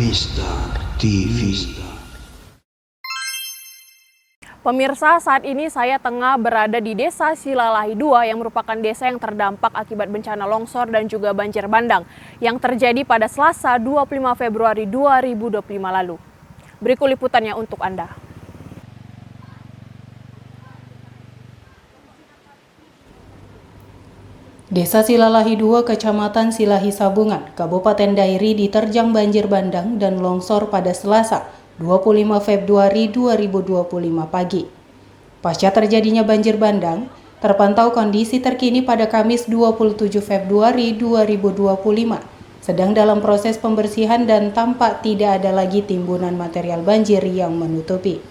Mistar TV. Pemirsa, saat ini saya tengah berada di Desa Silalahi 2 yang merupakan desa yang terdampak akibat bencana longsor dan juga banjir bandang yang terjadi pada Selasa 25 Februari 2025 lalu. Berikut liputannya untuk Anda. Desa Silalahi 2, Kecamatan Silahi Sabungan, Kabupaten Dairi diterjang banjir bandang dan longsor pada Selasa 25 Februari 2025 pagi. Pasca terjadinya banjir bandang, terpantau kondisi terkini pada Kamis 27 Februari 2025, sedang dalam proses pembersihan dan tampak tidak ada lagi timbunan material banjir yang menutupi.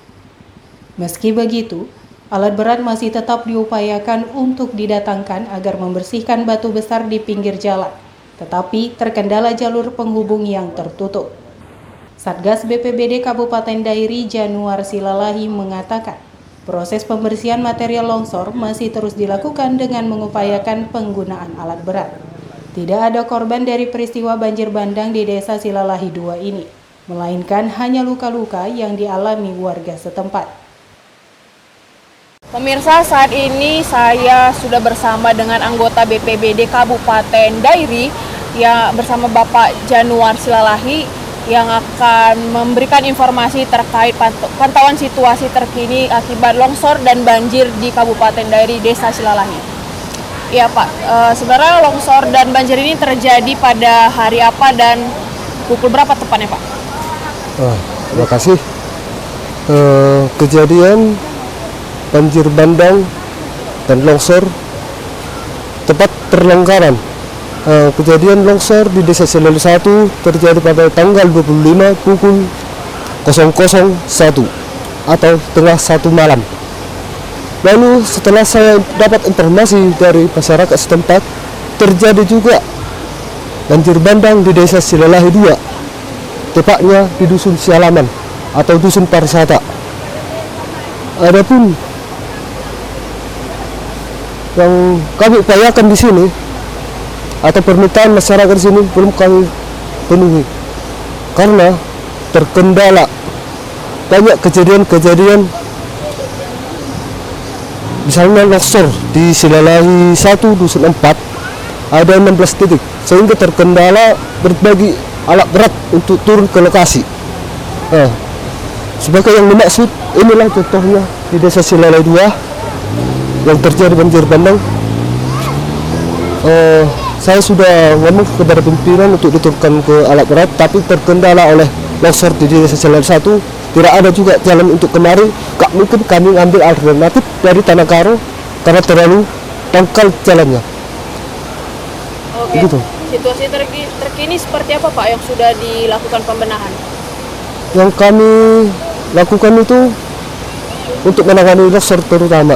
Meski begitu, alat berat masih tetap diupayakan untuk didatangkan agar membersihkan batu besar di pinggir jalan, tetapi terkendala jalur penghubung yang tertutup. Satgas BPBD Kabupaten Dairi Januar Silalahi mengatakan, proses pembersihan material longsor masih terus dilakukan dengan mengupayakan penggunaan alat berat. Tidak ada korban dari peristiwa banjir bandang di Desa Silalahi 2 ini, melainkan hanya luka-luka yang dialami warga setempat. Pemirsa, saat ini saya sudah bersama dengan anggota BPBD Kabupaten Dairi yang bersama Bapak Januar Silalahi yang akan memberikan informasi terkait pantauan situasi terkini akibat longsor dan banjir di Kabupaten Dairi, Desa Silalahi. Ya Pak, sebenarnya longsor dan banjir ini terjadi pada hari apa dan pukul berapa tepatnya Pak? Terima kasih. Kejadian banjir bandang dan longsor tepat perlengkaran. Kejadian longsor di Desa Silalahi 1 terjadi pada tanggal 25 pukul 001 atau tengah 1 malam. Lalu setelah saya dapat informasi dari masyarakat setempat, terjadi juga banjir bandang di Desa Silalahi 2, tepatnya di Dusun Sialaman atau Dusun Pariwisata. Adapun yang kami upayakan di sini atau permintaan masyarakat di sini belum kami penuhi karena terkendala banyak kejadian-kejadian, misalnya longsor di Silalahi 1 Dusun 4 ada 16 titik sehingga terkendala berbagai alat berat untuk turun ke lokasi. Sebagai yang dimaksud, inilah contohnya di Desa Silalahi 2 yang terjadi banjir bandang. Saya sudah ngomong kepada pimpinan untuk diturunkan ke alat berat, tapi terkendala oleh longsor di Desa Silalahi 1. Tidak ada juga jalan untuk kemari. Mungkin kami ambil alternatif dari Tanah Karo karena terlalu dangkal jalannya. Oke. Gitu. Situasi terkini seperti apa Pak yang sudah dilakukan pembenahan? Yang kami lakukan itu untuk menangani longsor terutama,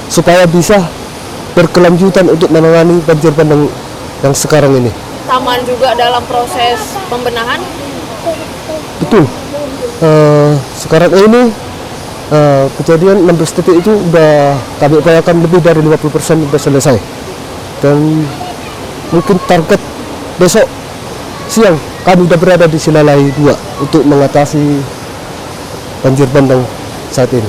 supaya bisa berkelanjutan untuk menangani banjir bandang yang sekarang ini. Taman juga dalam proses pembenahan? Betul. Sekarang ini kejadian 16 titik itu sudah kami upayakan lebih dari 50% sudah selesai. Dan mungkin target besok siang kami sudah berada di Silalahi 2 untuk mengatasi banjir bandang saat ini.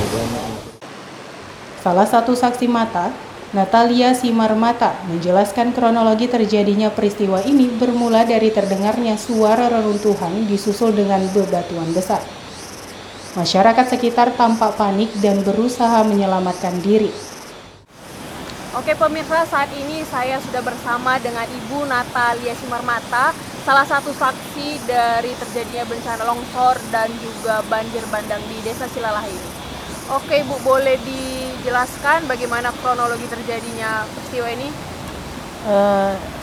Salah satu saksi mata, Natalia Simarmata, menjelaskan kronologi terjadinya peristiwa ini bermula dari terdengarnya suara reruntuhan disusul dengan bebatuan besar. Masyarakat sekitar tampak panik dan berusaha menyelamatkan diri. Oke pemirsa, saat ini saya sudah bersama dengan Ibu Natalia Simarmata, salah satu saksi dari terjadinya bencana longsor dan juga banjir bandang di Desa Silalahi ini. Oke Bu, boleh dijelaskan bagaimana kronologi terjadinya peristiwa ini?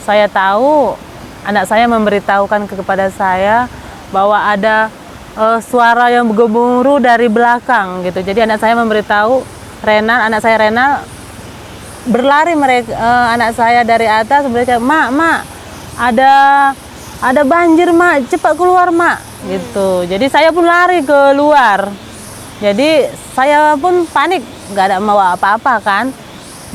Saya tahu, anak saya memberitahukan kepada saya bahwa ada suara yang bergemuruh dari belakang gitu. Jadi anak saya memberitahu anak saya Renal berlari anak saya dari atas mereka, mak ada banjir mak, cepat keluar mak gitu. Jadi saya pun lari keluar. Jadi saya pun panik, nggak ada mau apa-apa kan.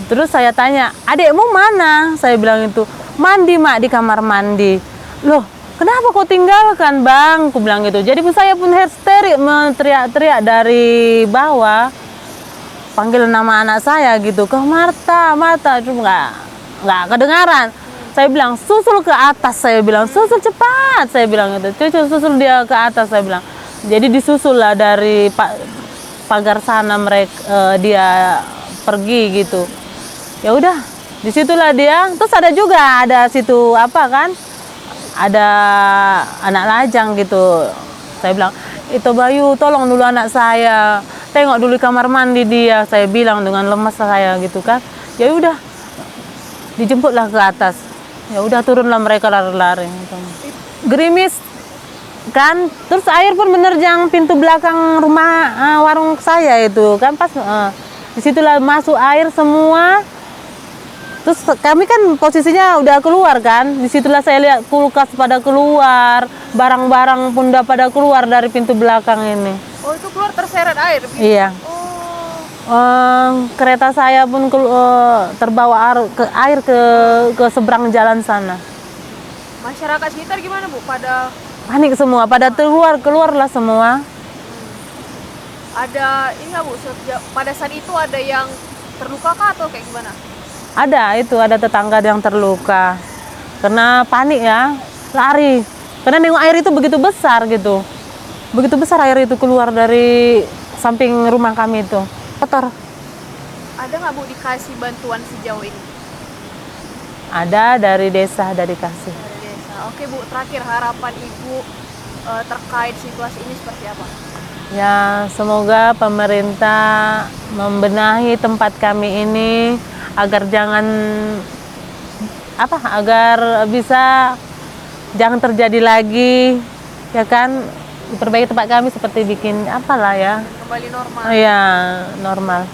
Terus saya tanya, adikmu mana? Saya bilang itu, mandi mak, di kamar mandi. Loh, kenapa kau tinggalkan bang? Aku bilang gitu. Jadi saya pun histeris teriak-teriak dari bawah, panggil nama anak saya gitu, ke Marta, Marta, itu nggak kedengaran. Saya bilang susul ke atas, saya bilang susul cepat, saya bilang gitu. Cucu susul dia ke atas, saya bilang. Jadi disusul lah dari pagar sana mereka dia pergi gitu. Ya udah, disitulah dia. Terus ada situ apa kan? Ada anak lajang gitu. Saya bilang, itu Bayu, tolong dulu anak saya. Tengok dulu kamar mandi dia. Saya bilang dengan lemas saya gitu kan. Ya udah, dijemputlah ke atas. Ya udah turunlah mereka lari-lari. Gerimis kan, terus air pun menerjang pintu belakang rumah warung saya itu kan pas disitulah masuk air semua. Terus kami kan posisinya udah keluar kan, disitulah saya lihat kulkas pada keluar, barang-barang pun udah pada keluar dari pintu belakang ini. Oh, itu keluar terseret air? Iya. Kereta saya pun terbawa air ke seberang jalan sana. Masyarakat sekitar gimana Bu? Pada Panik semua, pada keluarlah semua. ada ini nggak Bu? Pada saat itu ada yang terluka kah atau kayak gimana? Ada tetangga yang terluka. Karena panik ya, lari. Karena nengok air itu begitu besar gitu. Begitu besar air itu keluar dari samping rumah kami itu. Kotor. Ada nggak Bu dikasih bantuan sejauh ini? Ada dari desa, ada dikasih. Dari desa. Oke Bu, terakhir harapan Ibu terkait situasi ini seperti apa? Ya, semoga pemerintah membenahi tempat kami ini agar jangan terjadi lagi, ya kan? Diperbaiki tempat kami seperti bikin apalah ya. Kembali normal. Iya, normal.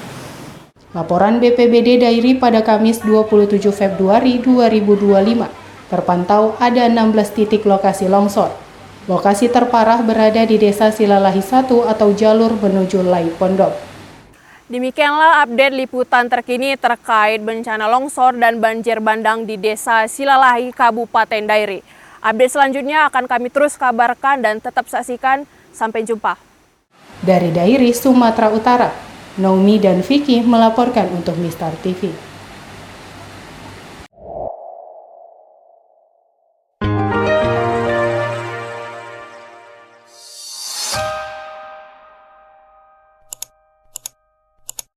Laporan BPBD Dairi pada Kamis 27 Februari 2025 terpantau ada 16 titik lokasi longsor. Lokasi terparah berada di Desa Silalahi 1 atau jalur menuju Lai Pondok. Demikianlah update liputan terkini terkait bencana longsor dan banjir bandang di Desa Silalahi, Kabupaten Dairi. Update selanjutnya akan kami terus kabarkan dan tetap saksikan. Sampai jumpa. Dari Dairi, Sumatera Utara, Naomi dan Vicky melaporkan untuk Mistar TV.